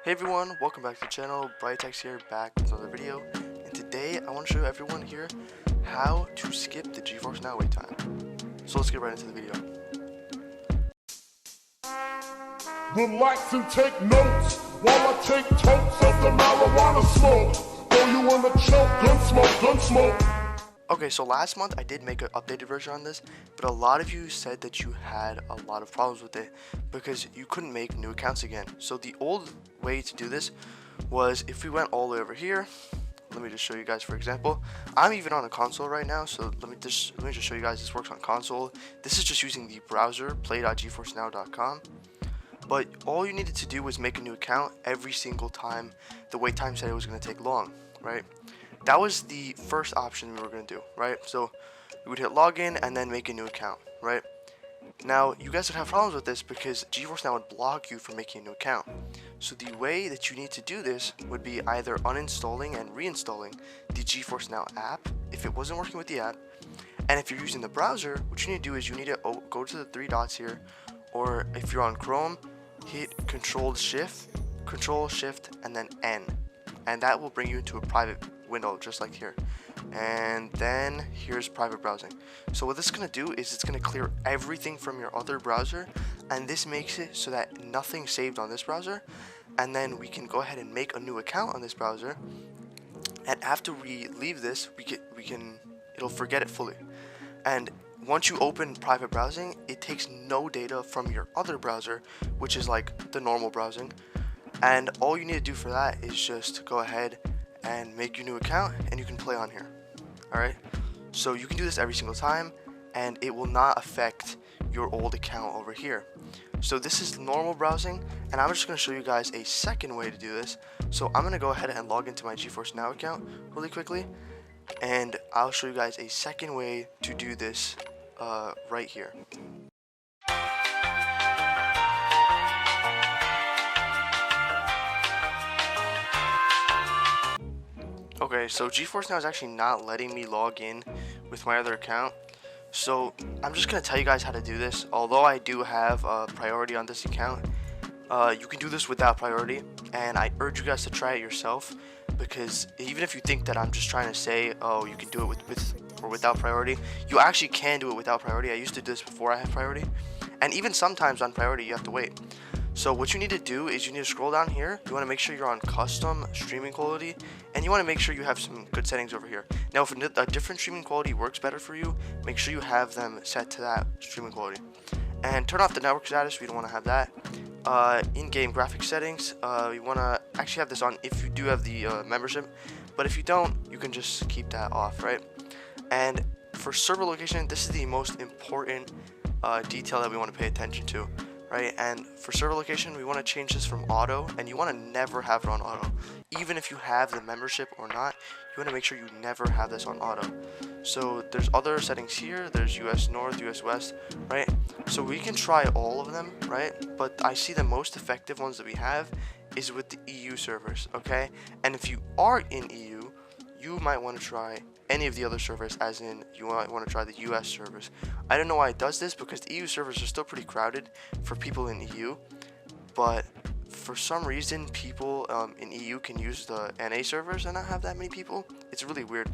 Hey everyone, welcome back to the channel. Brytex here, back with another video. And today I want to show everyone here how to skip the GeForce Now wait time. So let's get right into the video. Relax and take notes while I take totes of the marijuana smoke. Oh, you wanna choke? Gun smoke. Okay, so last month I did make an updated version on this, but a lot of you said that you had a lot of problems with it because you couldn't make new accounts again. So the old way to do this was if we went all the way over here. Let me just show you guys, for example. I'm even on a console right now, so let me just show you guys this works on console. This is just using the browser play.geforcenow.com. But all you needed to do was make a new account every single time the wait time said it was going to take long, right? That was the first option we were going to do, right? So we would hit login and then make a new account, right? Now, you guys would have problems with this because GeForce Now would block you from making a new account. So the way that you need to do this would be either uninstalling and reinstalling the GeForce Now app if it wasn't working with the app. And if you're using the browser, what you need to do is you need to go to the three dots here, or if you're on Chrome, hit Control Shift, and then N. And that will bring you into a private window just like here. And then here's private browsing. So what this is going to do is it's going to clear everything from your other browser, and this makes it so that nothing's saved on this browser. And then we can go ahead and make a new account on this browser, and after we leave this, it'll forget it fully. And once you open private browsing, it takes no data from your other browser, which is like the normal browsing. And all you need to do for that is just go ahead and make your new account, and you can play on here. Alright, so you can do this every single time, and it will not affect your old account over here. So this is normal browsing, and I'm just going to show you guys a second way to do this. So I'm going to go ahead and log into my GeForce Now account really quickly, and I'll show you guys a second way to do this right here. Okay, so GeForce Now is actually not letting me log in with my other account. So I'm just going to tell you guys how to do this. Although I do have priority on this account, you can do this without priority. And I urge you guys to try it yourself, because even if you think that I'm just trying to say, oh, you can do it with or without priority, you actually can do it without priority. I used to do this before I had priority. And even sometimes on priority, you have to wait. So what you need to do is you need to scroll down here. You want to make sure you're on custom streaming quality, and you want to make sure you have some good settings over here. Now, if a different streaming quality works better for you, make sure you have them set to that streaming quality. And turn off the network status. We don't want to have that. In-game graphics settings, you want to actually have this on if you do have the membership, but if you don't, you can just keep that off, right? And for server location, this is the most important detail that we want to pay attention to. Right, and for server location, we want to change this from auto, and you want to never have it on auto. Even if you have the membership or not, you want to make sure you never have this on auto. So there's other settings here. There's US North, US West, right? So we can try all of them, right? But I see the most effective ones that we have is with the EU servers, okay? And if you are in EU, you might want to try any of the other servers, as in you might want to try the US servers. I don't know why it does this, because the EU servers are still pretty crowded for people in EU, but for some reason people in EU can use the NA servers and not have that many people. It's really weird.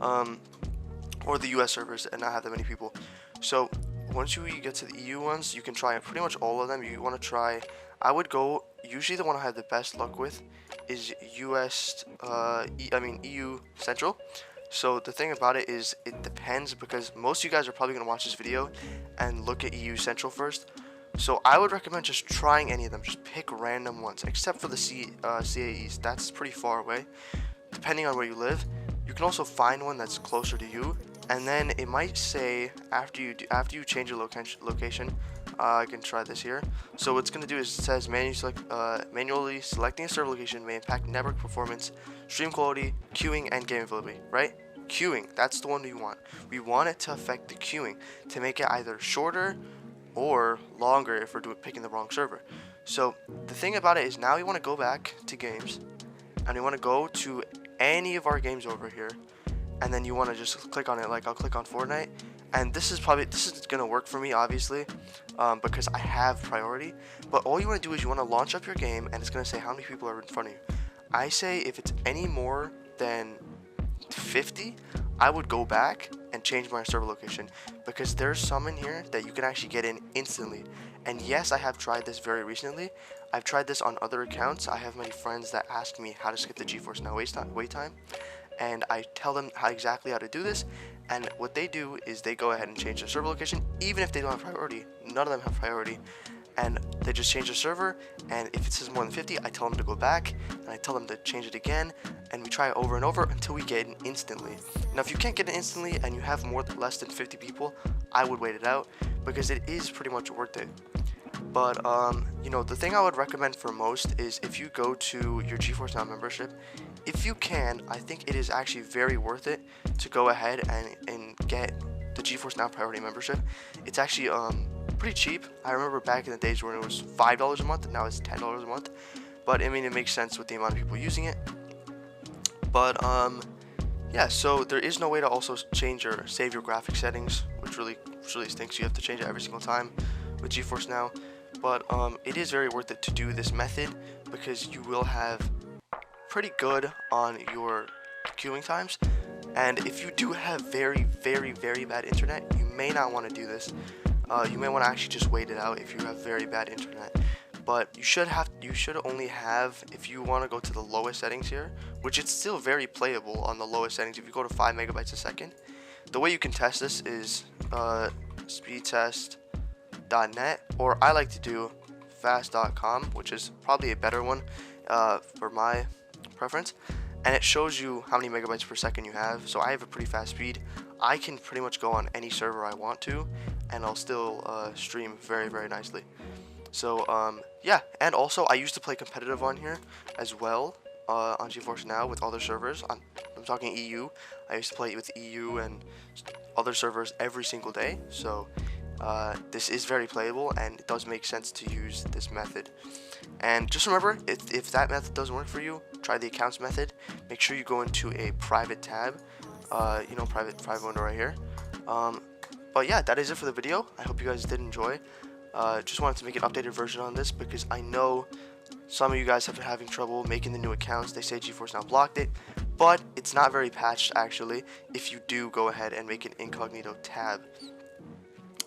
Or the US servers and not have that many people. So once you get to the EU ones, you can try pretty much all of them. You want to try, I would go, usually the one I have the best luck with is EU Central. So the thing about it is it depends, because most of you guys are probably going to watch this video and look at EU Central first. So I would recommend just trying any of them. Just pick random ones, except for the CAEs. That's pretty far away, depending on where you live. You can also find one that's closer to you, and then it might say after you change your location. I can try this here. So what's going to do is it says manually selecting a server location may impact network performance, stream quality, queuing, and game availability, right? Queuing, that's the one we want. We want it to affect the queuing to make it either shorter or longer if we're picking the wrong server. So the thing about it is now we want to go back to games, and we want to go to any of our games over here, and then you want to just click on it. Like I'll click on Fortnite, And this is gonna work for me, obviously, because I have priority. But all you want to do is you want to launch up your game, and it's gonna say how many people are in front of you. I say if it's any more than 50, I would go back and change my server location, because there's some in here that you can actually get in instantly. And yes, I have tried this very recently. I've tried this on other accounts. I have many friends that ask me how to skip the GeForce Now wait time, and I tell them exactly how to do this. And what they do is they go ahead and change their server location, even if they don't have priority. None of them have priority, and they just change the server. And if it says more than 50, I tell them to go back, and I tell them to change it again, and we try it over and over until we get it instantly. Now, if you can't get it instantly and you have less than 50 people, I would wait it out, because it is pretty much worth it. But you know, the thing I would recommend for most is if you go to your GeForce Now membership, if you can, I think it is actually very worth it to go ahead and get the GeForce Now priority membership. It's actually pretty cheap. I remember back in the days when it was $5 a month, and now it's $10 a month. But I mean, it makes sense with the amount of people using it. But yeah, so there is no way to also save your graphic settings, which really stinks. You have to change it every single time with GeForce Now. But it is very worth it to do this method, because you will have pretty good on your queuing times. And if you do have very bad internet, you may not want to do this. You may want to actually just wait it out if you have very bad internet. But you should only have, if you want to go to the lowest settings here, which it's still very playable on the lowest settings. If you go to 5 megabytes a second, the way you can test this is speedtest.net, or I like to do fast.com, which is probably a better one for my preference, and it shows you how many megabytes per second you have. So I have a pretty fast speed. I can pretty much go on any server I want to, and I'll still stream very nicely. So yeah, and also I used to play competitive on here as well on GeForce Now with other servers. I'm talking EU. I used to play with EU and other servers every single day. So this is very playable, and it does make sense to use this method. And just remember, if that method doesn't work for you, try the accounts method. Make sure you go into a private tab, you know, private window right here. But yeah, that is it for the video. I hope you guys did enjoy. Just wanted to make an updated version on this, because I know some of you guys have been having trouble making the new accounts. They say GeForce Now blocked it, but it's not very patched actually if you do go ahead and make an incognito tab.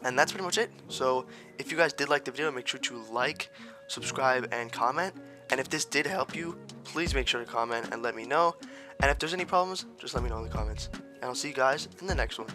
And that's pretty much it. So if you guys did like the video, make sure to like, subscribe, and comment. And if this did help you, please make sure to comment and let me know. And if there's any problems, just let me know in the comments. And I'll see you guys in the next one.